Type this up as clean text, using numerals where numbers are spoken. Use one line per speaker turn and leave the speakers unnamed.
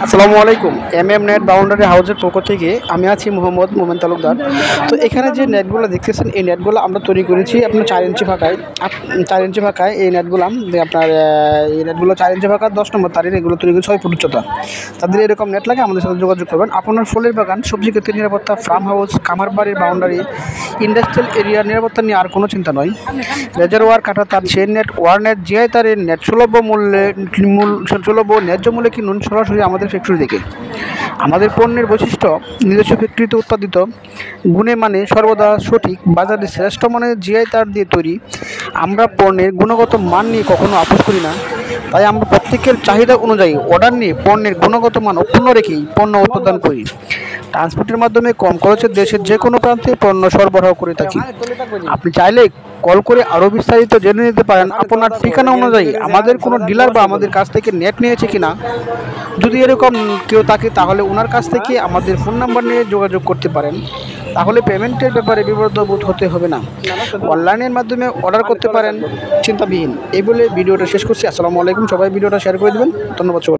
আসসালামু আলাইকুম। Net boundary হাউসের পক্ষ থেকে আমি আছি মোহাম্মদ মোমেন তালুকদার। তো এখানে যে নেটগুলো দেখতেছেন এই নেটগুলো আমরা তৈরি করেছি আপনার 4 ইঞ্চি ফাঁকায়। 4 ইঞ্চি ফাঁকায় এই নেটগুলো আপনার এই নেটগুলো 4 ইঞ্চি ফাঁকা 10 নম্বর তারের এগুলো তৈরি করেছি 6 ফুট উচ্চতা। তাদের এরকম নেট লাগে আমাদের সাথে যোগাযোগ করবেন। আপনার ফুলের বাগান, সবজি ক্ষেতের নিরাপত্তা, ফার্ম হাউস, খামার বাড়ির বাউন্ডারি, ইন্ডাস্ট্রিয়াল এরিয়ার নিরাপত্তা নিয়ে আর কোনো চিন্তা নয়। রেজারওয়ার, কাঁটা তার, chain net, wire net, GI তারের নেট সুলভ মূল্যে সুলভ ও ন্যায্য মূল্যে কিনুন সরাসরি আমাদের ফ্যাক্টরি থেকে। আমাদের পণ্যের বৈশিষ্ট্য নিজস্ব ফ্যাক্টরিতে উৎপাদিত, গুণে মানে সর্বদা সঠিক, বাজারে শ্রেষ্ঠ মানের জিআই তার দিয়ে তৈরি। আমরা পণ্যের গুণগত মান নিয়ে কখনো আপোস করি না। তাই আমরা প্রত্যেকের চাহিদা অনুযায়ী অর্ডার নিয়ে পণ্যের গুণগত মান অক্ষুণ্ণ রেখেই পণ্য উৎপাদন করি। ট্রান্সপোর্টের মাধ্যমে কম খরচে দেশের যে কোনো প্রান্তে পণ্য সরবরাহ করে থাকি। আপনি চাইলে কল করে আরও বিস্তারিত জেনে নিতে পারেন আপনার ঠিকানা অনুযায়ী আমাদের কোনো ডিলার বা আমাদের কাছ থেকে নেট নিয়েছে কিনা। যদি এরকম কেউ থাকে তাহলে ওনার কাছ থেকে আমাদের ফোন নাম্বার নিয়ে যোগাযোগ করতে পারেন। তাহলে পেমেন্টের ব্যাপারে বিব্রতবোধ হতে হবে না। অনলাইনের মাধ্যমে অর্ডার করতে পারেন চিন্তাবিহীন। এই বলে ভিডিওটা শেষ করছি। আসসালামু আলাইকুম। সবাই ভিডিওটা শেয়ার করে দেবেন। ধন্যবাদ।